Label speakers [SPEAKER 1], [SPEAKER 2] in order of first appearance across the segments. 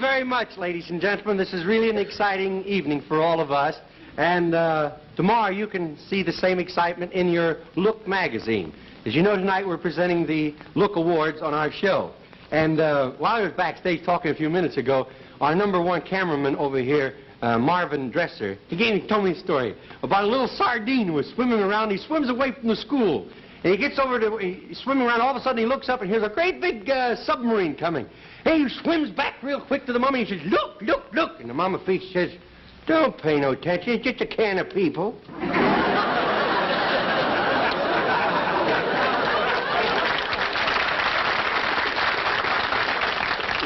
[SPEAKER 1] very much, ladies and gentlemen. This is really an exciting evening for all of us. And tomorrow you can see the same excitement in your Look magazine. As you know, tonight we're presenting the Look Awards on our show. And while I was backstage talking a few minutes ago, our #1 cameraman over here, Marvin Dresser, he told me a story about a little sardine who was swimming around. He swims away from the school. And he gets over to, he's swimming around, all of a sudden he looks up and here's a great big submarine coming. And he swims back real quick to the mama and he says, "Look, look, look." And the mama fish says, "Don't pay no attention, it's just a can of people."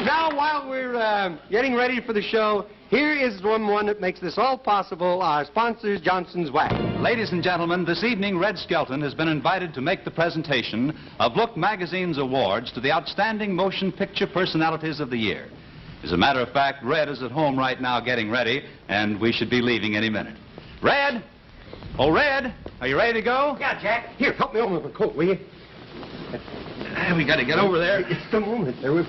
[SPEAKER 1] Now, while we're getting ready for the show, here is one that makes this all possible, our sponsors, Johnson's Wax.
[SPEAKER 2] Ladies and gentlemen, this evening, Red Skelton has been invited to make the presentation of Look Magazine's awards to the outstanding motion picture personalities of the year. As a matter of fact, Red is at home right now getting ready, and we should be leaving any minute. Red? Oh, Red, are you ready to go?
[SPEAKER 1] Yeah, Jack. Here, help me over with my coat, will you?
[SPEAKER 2] We got to get over there.
[SPEAKER 1] Just a moment there. You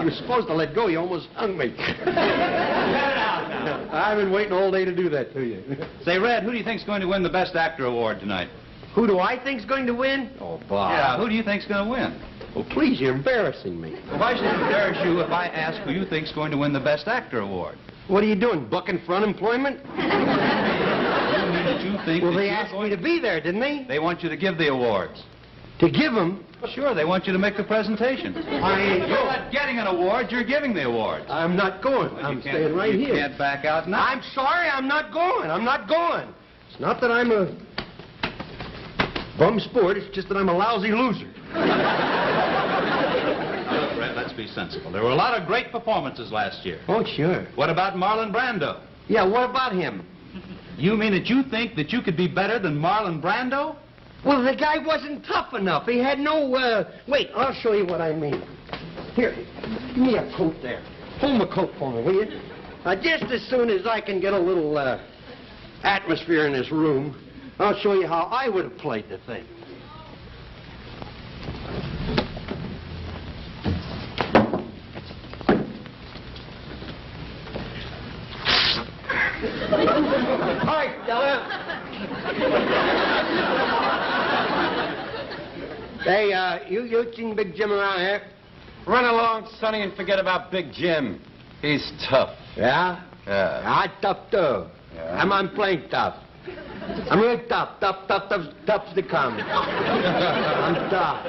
[SPEAKER 1] were supposed to let go. You almost hung me.
[SPEAKER 2] Get it out now.
[SPEAKER 1] I've been waiting all day to do that to you.
[SPEAKER 2] Say, Red, who do you think's going to win the Best Actor award tonight?
[SPEAKER 1] Who do I think's going to win? Oh, Bob.
[SPEAKER 2] Yeah, who do you think's going to win?
[SPEAKER 1] Oh, please, you're embarrassing me.
[SPEAKER 2] Well, why should it embarrass you if I ask who you think's going to win the Best Actor award?
[SPEAKER 1] What are you doing, bucking for unemployment?
[SPEAKER 2] You think
[SPEAKER 1] well, they asked me to be there, didn't they?
[SPEAKER 2] They want you to give the awards.
[SPEAKER 1] To give them?
[SPEAKER 2] Sure, they want you to make the presentation.
[SPEAKER 1] You're
[SPEAKER 2] not getting an award, you're giving the awards.
[SPEAKER 1] I'm not going.
[SPEAKER 2] Well,
[SPEAKER 1] I'm staying right here.
[SPEAKER 2] You can't back out now.
[SPEAKER 1] I'm sorry, I'm not going. I'm not going. It's not that I'm a bum sport, it's just that I'm a lousy loser.
[SPEAKER 2] Look, Red, let's be sensible. There were a lot of great performances last year.
[SPEAKER 1] Oh, sure.
[SPEAKER 2] What about Marlon Brando?
[SPEAKER 1] Yeah, what about him?
[SPEAKER 2] You mean that you think that you could be better than Marlon Brando?
[SPEAKER 1] Well, the guy wasn't tough enough. He had no, wait, I'll show you what I mean. Here, give me a coat there. Hold my coat for me, will you? Just as soon as I can get a little, atmosphere in this room, I'll show you how I would have played the thing. All right, Stella. Hey, you seen Big Jim around here?
[SPEAKER 3] Run along, Sonny, and forget about Big Jim. He's tough.
[SPEAKER 1] Yeah?
[SPEAKER 3] Yeah.
[SPEAKER 1] I'm tough, too.
[SPEAKER 3] Yeah.
[SPEAKER 1] I'm playing tough. I'm real tough. Tough's to come. I'm tough.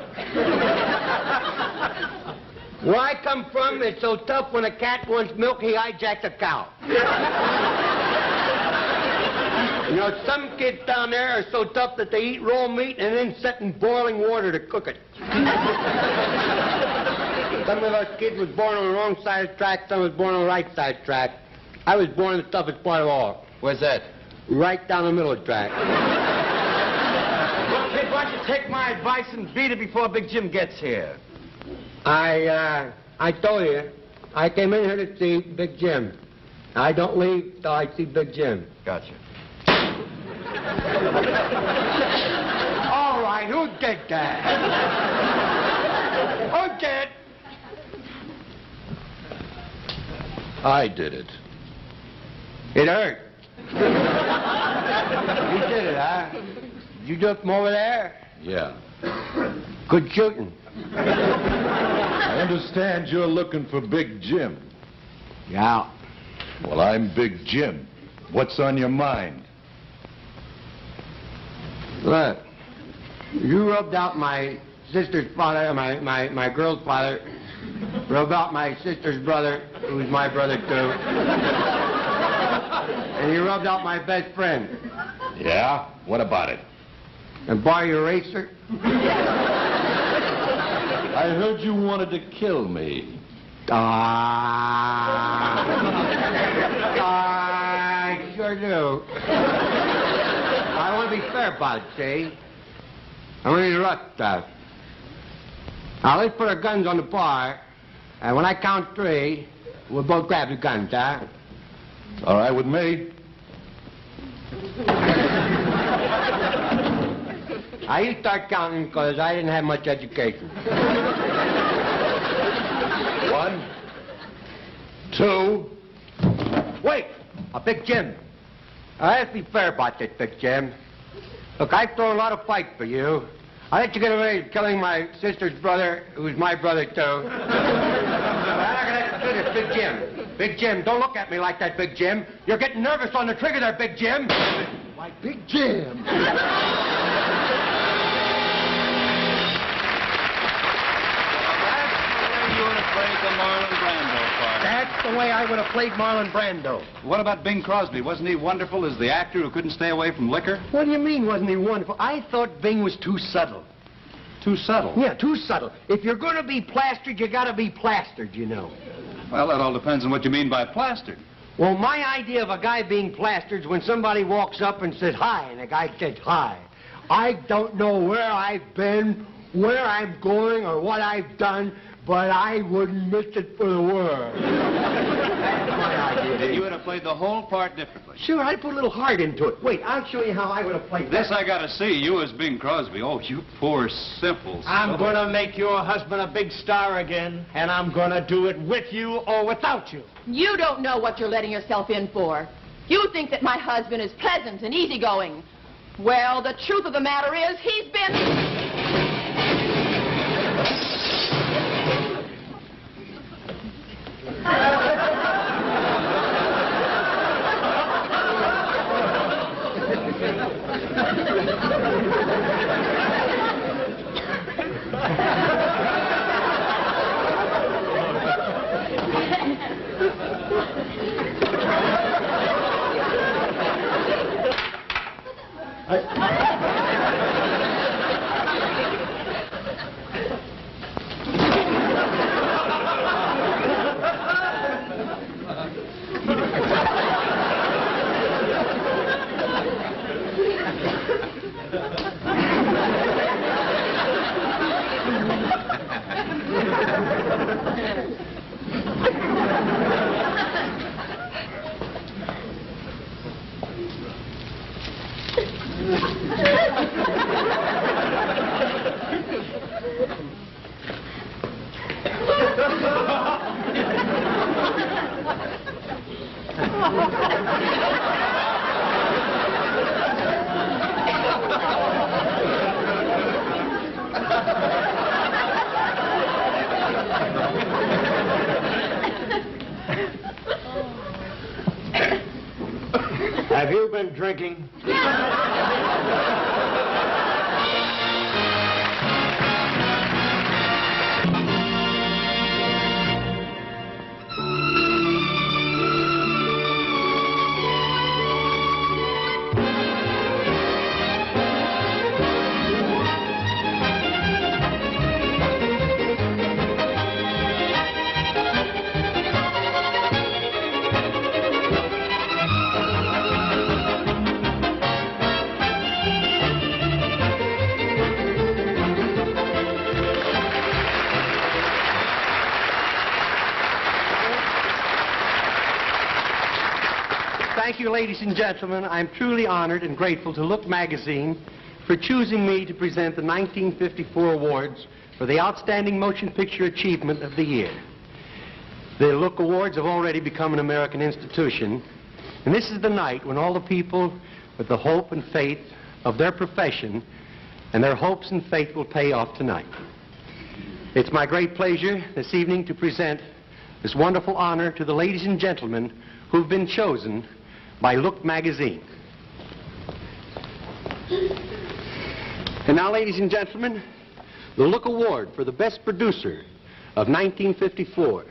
[SPEAKER 1] Where I come from, it's so tough when a cat wants milk, he hijacks a cow. You know, some kids down there are so tough that they eat raw meat and then set in boiling water to cook it. Some of us kids was born on the wrong side of the track, some was born on the right side of the track. I was born in the toughest part of all.
[SPEAKER 3] Where's that?
[SPEAKER 1] Right down the middle of the track.
[SPEAKER 3] Well, kid, why don't you take my advice and beat it before Big Jim gets here?
[SPEAKER 1] I told you, I came in here to see Big Jim. I don't leave till I see Big Jim.
[SPEAKER 3] Gotcha.
[SPEAKER 1] All right, who did that? Who did?
[SPEAKER 3] I did it.
[SPEAKER 1] It hurt. You did it, huh? You do it from over there?
[SPEAKER 3] Yeah.
[SPEAKER 1] Good shooting.
[SPEAKER 4] I understand you're looking for Big Jim.
[SPEAKER 1] Yeah.
[SPEAKER 4] Well, I'm Big Jim. What's on your mind?
[SPEAKER 1] Look, you rubbed out my sister's father, my girl's father, rubbed out my sister's brother, who's my brother too, and you rubbed out my best friend.
[SPEAKER 4] Yeah? What about it?
[SPEAKER 1] And borrow your eraser?
[SPEAKER 4] I heard you wanted to kill me.
[SPEAKER 1] I sure do. I want to be fair about it, see? I want to interrupt stuff. Now, let's put our guns on the bar, and when I count 3, we'll both grab the guns, huh?
[SPEAKER 4] All right with me.
[SPEAKER 1] Now, you start counting, because I didn't have much education.
[SPEAKER 4] 2.
[SPEAKER 1] Wait! Big Jim. Let's be fair about this, Big Jim. Look, I've thrown a lot of fight for you. I let you get away with killing my sister's brother, who's my brother, too. I'm not going to do this, Big Jim. Big Jim, don't look at me like that, Big Jim. You're getting nervous on the trigger there, Big Jim.
[SPEAKER 4] Why, Big Jim.
[SPEAKER 1] That's the way I would have played Marlon Brando.
[SPEAKER 2] What about Bing Crosby? Wasn't he wonderful as the actor who couldn't stay away from liquor?
[SPEAKER 1] What do you mean, wasn't he wonderful? I thought Bing was too subtle.
[SPEAKER 2] Too subtle.
[SPEAKER 1] Yeah, too subtle. If you're going to be plastered, you got to be plastered, you know.
[SPEAKER 2] Well, that all depends on what you mean by plastered.
[SPEAKER 1] Well, my idea of a guy being plastered is when somebody walks up and says hi, and the guy says hi. I don't know where I've been, where I'm going, or what I've done, but I wouldn't miss it for the world. That's my idea.
[SPEAKER 2] Then you would have played the whole part differently.
[SPEAKER 1] Sure, I'd put a little heart into it. Wait, I'll show you how I would have played
[SPEAKER 2] This
[SPEAKER 1] that.
[SPEAKER 2] I gotta see, you as Bing Crosby. Oh, you poor, simple
[SPEAKER 3] I'm
[SPEAKER 2] soul.
[SPEAKER 3] going to make your husband a big star again, and I'm going to do it with you or without you.
[SPEAKER 5] You don't know what you're letting yourself in for. You think that my husband is pleasant and easygoing. Well, the truth of the matter is he's been...
[SPEAKER 3] Have you been drinking?
[SPEAKER 1] Thank you, ladies and gentlemen. I'm truly honored and grateful to Look magazine for choosing me to present the 1954 awards for the Outstanding Motion Picture Achievement of the Year. The Look Awards have already become an American institution, and this is the night when all the people with the hope and faith of their profession and their hopes and faith will pay off tonight. It's my great pleasure this evening to present this wonderful honor to the ladies and gentlemen who've been chosen by Look magazine. And now, ladies and gentlemen, the Look Award for the Best Producer of 1954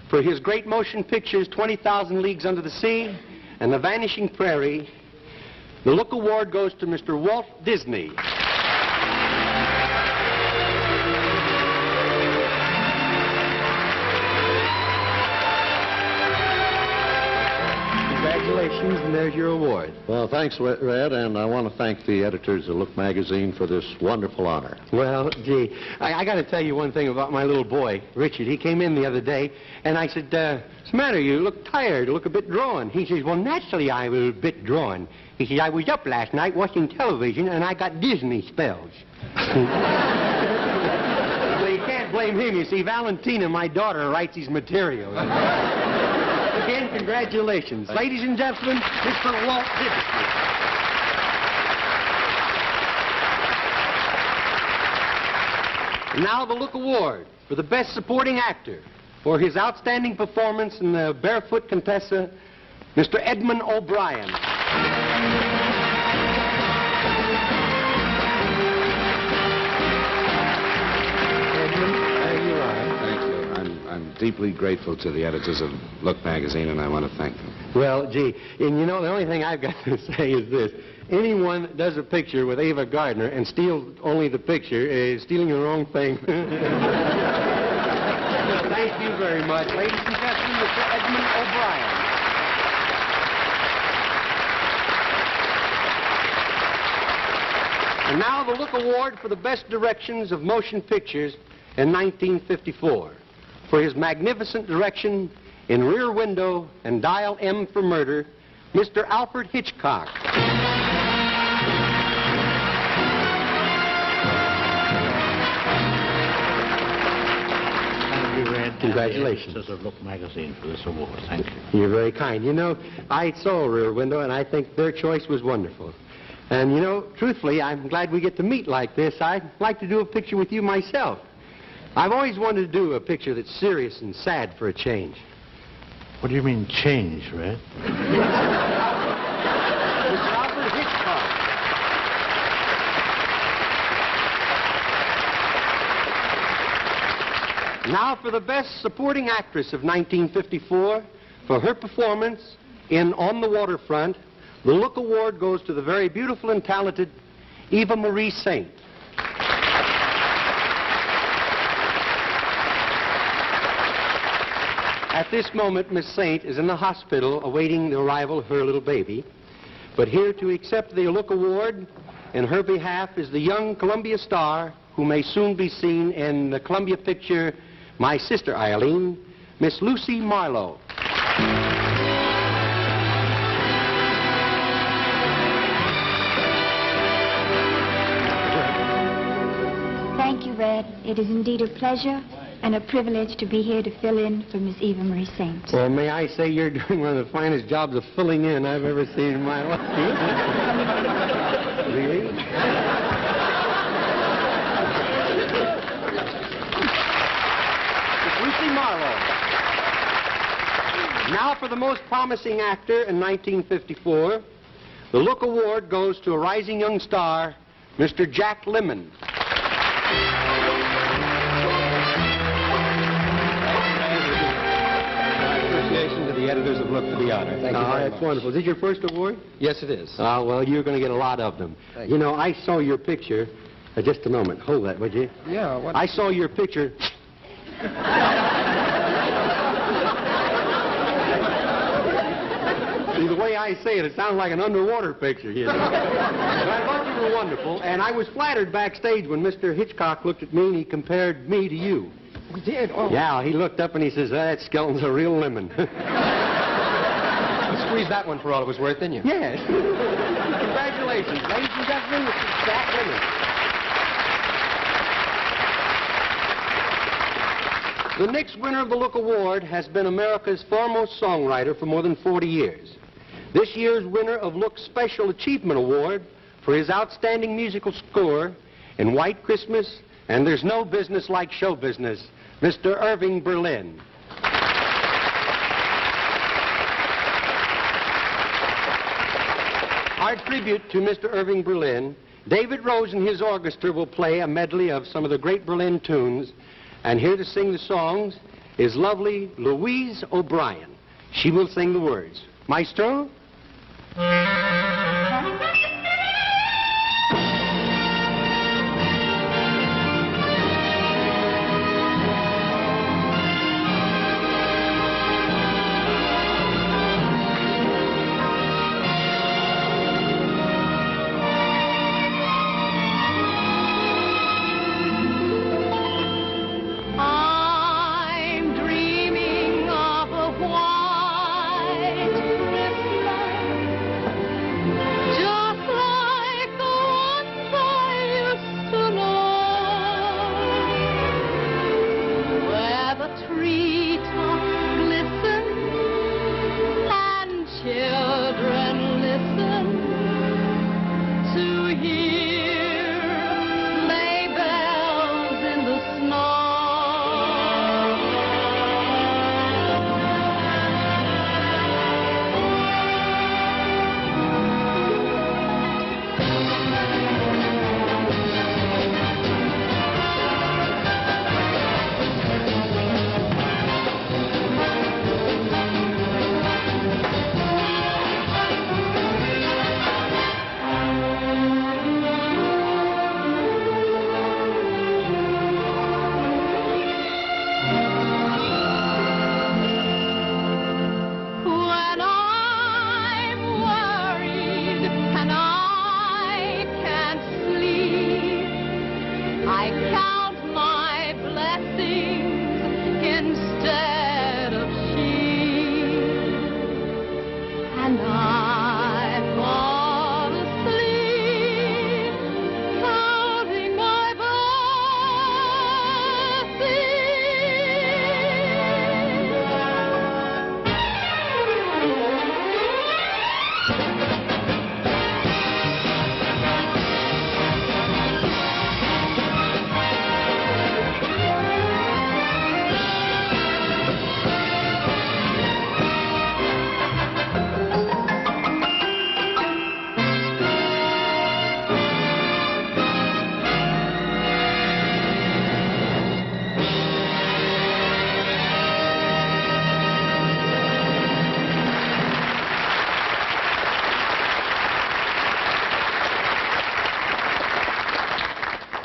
[SPEAKER 1] for his great motion pictures 20,000 Leagues Under the Sea and The Vanishing Prairie. The Look Award goes to Mr. Walt Disney. Congratulations, and there's your award.
[SPEAKER 4] Well, thanks, Red, and I want to thank the editors of Look magazine for this wonderful honor.
[SPEAKER 1] Well, gee, I got to tell you one thing about my little boy, Richard. He came in the other day, and I said, what's the matter? You look tired. You look a bit drawn. He says, well, naturally I was a bit drawn. He says, I was up last night watching television, and I got Disney spells. Well, you can't can't blame him. You see, Valentina, my daughter, writes his material. Again, congratulations. Ladies and gentlemen, Mr. Walt Disney. And now the Look Award for the Best Supporting Actor for his outstanding performance in The Barefoot Contessa, Mr. Edmund O'Brien. Edmund, there you are.
[SPEAKER 6] Thank you. I'm deeply grateful to the editors of Look magazine, and I want to thank them.
[SPEAKER 1] Well, gee, and you know, the only thing I've got to say is this. Anyone that does a picture with Ava Gardner and steals only the picture is stealing the wrong thing. Thank you very much. Ladies and gentlemen, Mr. Edmund O'Brien. And now the Look Award for the Best Directions of Motion Pictures in 1954 for his magnificent direction in Rear Window and Dial M for Murder, Mr. Alfred Hitchcock. Congratulations.
[SPEAKER 3] This is Look magazine for this award. Thank you.
[SPEAKER 1] You're very kind. You know, I saw Rear Window, and I think their choice was wonderful. And, you know, truthfully, I'm glad we get to meet like this. I'd like to do a picture with you myself. I've always wanted to do a picture that's serious and sad for a change.
[SPEAKER 3] What do you mean, change, Red?
[SPEAKER 1] Mr. Alfred Hitchcock. Now for the Best Supporting Actress of 1954, for her performance in On the Waterfront, the Look Award goes to the very beautiful and talented Eva Marie Saint. At this moment, Miss Saint is in the hospital awaiting the arrival of her little baby. But here to accept the Look Award in her behalf is the young Columbia star who may soon be seen in the Columbia picture My Sister Eileen, Miss Lucy Marlowe.
[SPEAKER 7] Thank you, Red. It is indeed a pleasure and a privilege to be here to fill in for Miss Eva Marie Saint.
[SPEAKER 1] Well, may I say you're doing one of the finest jobs of filling in I've ever seen in my life. Really? It's Lucy Marlowe. Now for the most promising actor in 1954, the Look Award goes to a rising young star, Mr. Jack Lemmon. To the editors of Look for the honor. Thank you very much. Wonderful. Is this your first award?
[SPEAKER 8] Yes, it is.
[SPEAKER 1] Well, you're going to get a lot of them.
[SPEAKER 8] Thank
[SPEAKER 1] You know, I saw your picture. Just a moment. Hold that, would you?
[SPEAKER 8] Yeah, what?
[SPEAKER 1] I saw your picture. See, the way I say it, it sounds like an underwater picture, you know. But I thought you were wonderful, and I was flattered backstage when Mr. Hitchcock looked at me and he compared me to you.
[SPEAKER 8] We did. Oh.
[SPEAKER 1] Yeah, he looked up and he says, that Skelton's a real lemon.
[SPEAKER 8] You squeezed that one for all it was worth, didn't you?
[SPEAKER 1] Yes. Congratulations, ladies and gentlemen, Mr. Jack Lemmon. The next winner of the Look Award has been America's foremost songwriter for more than 40 years. This year's winner of Look's Special Achievement Award for his outstanding musical score in White Christmas and There's No Business Like Show Business, Mr. Irving Berlin. Our tribute to Mr. Irving Berlin, David Rose and his orchestra will play a medley of some of the great Berlin tunes, and here to sing the songs is lovely Louise O'Brien. She will sing the words. Maestro?
[SPEAKER 5] I'm dreaming of a white Christmas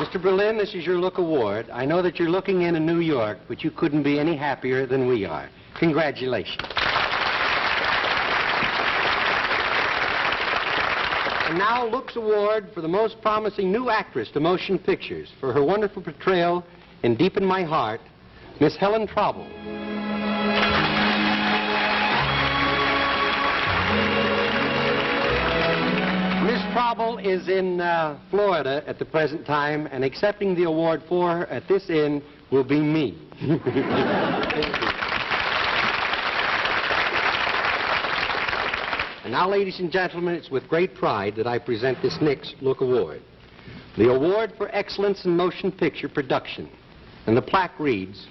[SPEAKER 1] Mr. Berlin, this is your Look Award. I know that you're looking in New York, but you couldn't be any happier than we are. Congratulations. And now, Look's Award for the most promising new actress to motion pictures for her wonderful portrayal in Deep in My Heart, Miss Helen Trauble. Miss Trauble is in Florida at the present time, and accepting the award for her at this end will be me. And now, ladies and gentlemen, it's with great pride that I present this next Look Award. The award for excellence in motion picture production. And the plaque reads,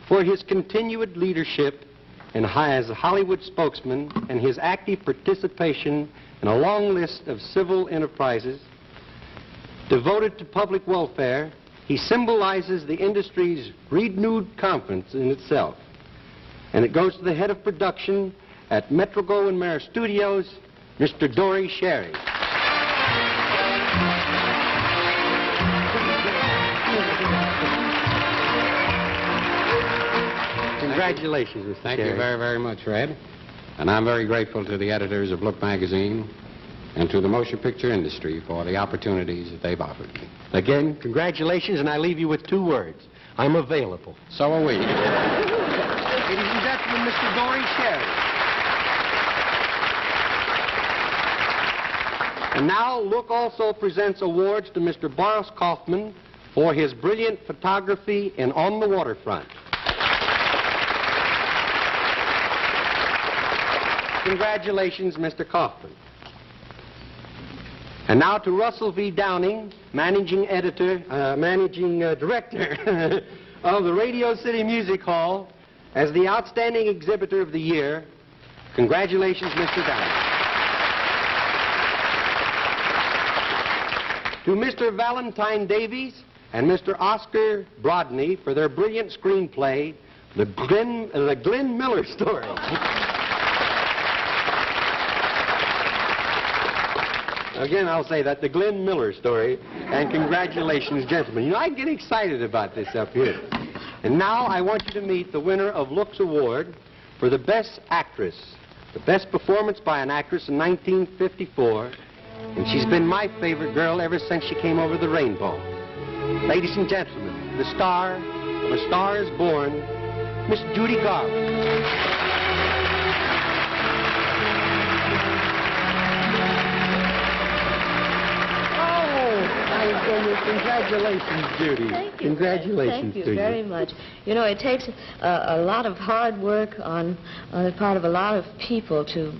[SPEAKER 1] for his continued leadership and as a Hollywood spokesman and his active participation in a long list of civil enterprises devoted to public welfare, he symbolizes the industry's renewed confidence in itself. And it goes to the head of production at Metro-Goldwyn-Mayer Studios, Mr. Dory Sherry. Congratulations, Mr.
[SPEAKER 6] Thank
[SPEAKER 1] Sherry.
[SPEAKER 6] you very, very much, Red. And I'm very grateful to the editors of Look magazine and to the motion picture industry for the opportunities that they've offered me.
[SPEAKER 1] Again, congratulations, and I leave you with 2 words. I'm available.
[SPEAKER 6] So are we.
[SPEAKER 1] Ladies and gentlemen, Mr. Dory Sherry. And now, Look also presents awards to Mr. Boris Kaufman for his brilliant photography in On the Waterfront. Congratulations, Mr. Kaufman. And now to Russell V. Downing, managing director of the Radio City Music Hall, as the outstanding exhibitor of the year. Congratulations, Mr. Downing. To Mr. Valentine Davies and Mr. Oscar Brodney for their brilliant screenplay, The Glenn Miller Story. Again, I'll say that, The Glenn Miller Story, and congratulations, gentlemen. You know, I get excited about this up here. And now I want you to meet the winner of Look's Award for the Best Actress, the best performance by an actress in 1954, and she's been my favorite girl ever since she came over the rainbow. Ladies and gentlemen, the star of A Star is Born, Miss Judy Garland. Congratulations, Judy.
[SPEAKER 9] Thank you.
[SPEAKER 1] Congratulations,
[SPEAKER 9] Thank you
[SPEAKER 1] Judy.
[SPEAKER 9] very much. You know, it takes a lot of hard work on the part of a lot of people to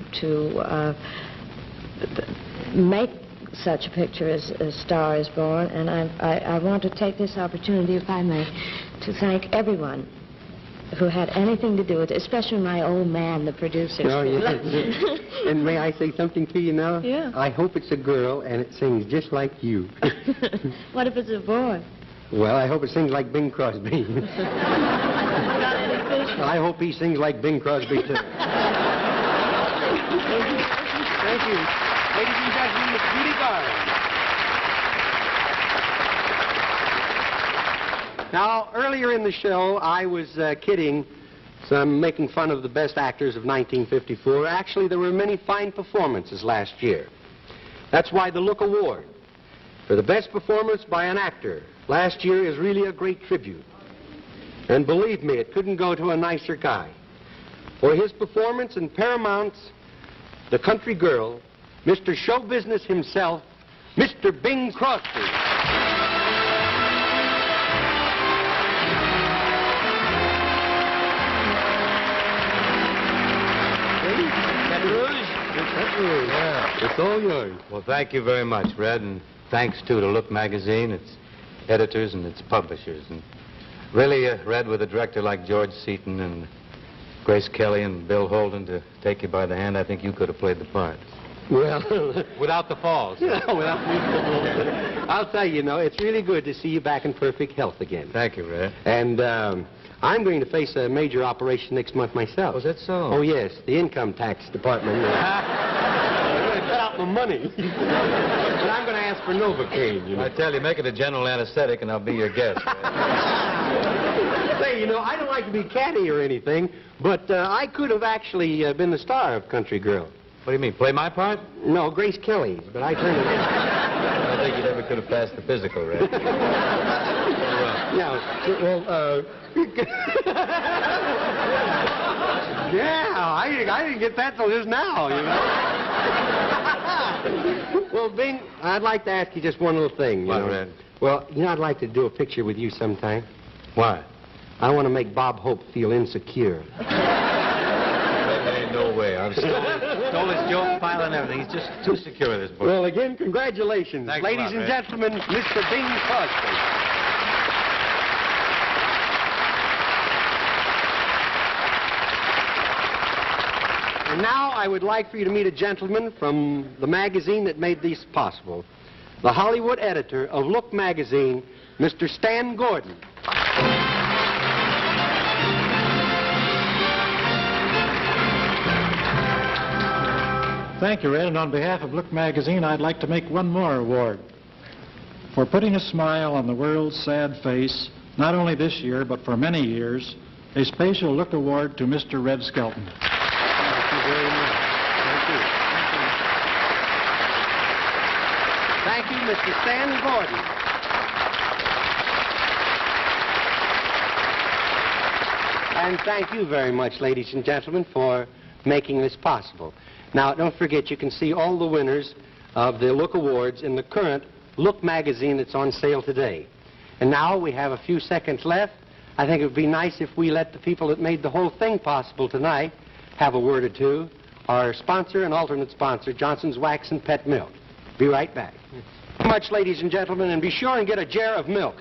[SPEAKER 9] make such a picture as A Star is Born, and I want to take this opportunity, if I may, to thank everyone who had anything to do with it, especially my old man, the producer.
[SPEAKER 1] Oh, yes. And may I say something to you now?
[SPEAKER 9] Yeah.
[SPEAKER 1] I hope it's a girl and it sings just like you.
[SPEAKER 9] What if it's a boy?
[SPEAKER 1] Well, I hope it sings like Bing Crosby. I hope he sings like Bing Crosby, too. Thank you. Ladies and gentlemen, Miss Judy Garland. Now, earlier in the show, I was kidding, so I'm making fun of the best actors of 1954. Actually, there were many fine performances last year. That's why the Look Award for the best performance by an actor last year is really a great tribute. And believe me, it couldn't go to a nicer guy. For his performance in Paramount's The Country Girl, Mr. Show Business himself, Mr. Bing Crosby.
[SPEAKER 8] Yeah,
[SPEAKER 1] It's all yours.
[SPEAKER 8] well, thank you very much, Red, and thanks, too, to Look magazine, its editors, and its publishers. And really, Red, with a director like George Seaton and Grace Kelly and Bill Holden to take you by the hand, I think you could have played the part.
[SPEAKER 1] Well,
[SPEAKER 8] Without the falls.
[SPEAKER 1] I'll tell you, it's really good to see you back in perfect health again.
[SPEAKER 8] Thank you, Red.
[SPEAKER 1] And I'm going to face a major operation next month myself.
[SPEAKER 8] Was that so?
[SPEAKER 1] Oh, yes, the income tax department. They're going to cut out my money. And I'm going to ask for Novocaine, you know.
[SPEAKER 8] I tell you, make it a general anesthetic and I'll be your guest.
[SPEAKER 1] Say, you know, I don't like to be catty or anything, but I could have actually been the star of Country Girl.
[SPEAKER 8] What do you mean, play my part?
[SPEAKER 1] No, Grace Kelly's, but I turned it in.
[SPEAKER 8] I don't think you never could have passed the physical, Red.
[SPEAKER 1] Yeah, well, yeah, I didn't get that till just now, you know. Well, Bing, I'd like to ask you just one little thing, you
[SPEAKER 8] What,
[SPEAKER 1] know.
[SPEAKER 8] Red?
[SPEAKER 1] Well, you know, I'd like to do a picture with you sometime.
[SPEAKER 8] Why?
[SPEAKER 1] I want to make Bob Hope feel insecure.
[SPEAKER 8] There ain't no way. I've stole his joke pile and everything. He's just too secure with his book.
[SPEAKER 1] Well, again, congratulations.
[SPEAKER 8] Thanks a
[SPEAKER 1] Ladies
[SPEAKER 8] lot,
[SPEAKER 1] and
[SPEAKER 8] Red.
[SPEAKER 1] gentlemen, Mr. Bing Crosby. And now I would like for you to meet a gentleman from the magazine that made this possible. The Hollywood editor of Look magazine, Mr. Stan Gordon.
[SPEAKER 10] Thank you, Red, and on behalf of Look magazine, I'd like to make one more award for putting a smile on the world's sad face, not only this year, but for many years, a special Look award to Mr. Red Skelton.
[SPEAKER 1] Thank you very much. Thank you. Thank you, Mr. Stan Gordon. And thank you very much, ladies and gentlemen, for making this possible. Now, don't forget, you can see all the winners of the Look Awards in the current Look magazine that's on sale today. And now we have a few seconds left. I think it would be nice if we let the people that made the whole thing possible tonight have a word or two. Our sponsor and alternate sponsor, Johnson's Wax and Pet Milk. Be right back. Much, ladies and gentlemen, and be sure and get a jar of milk.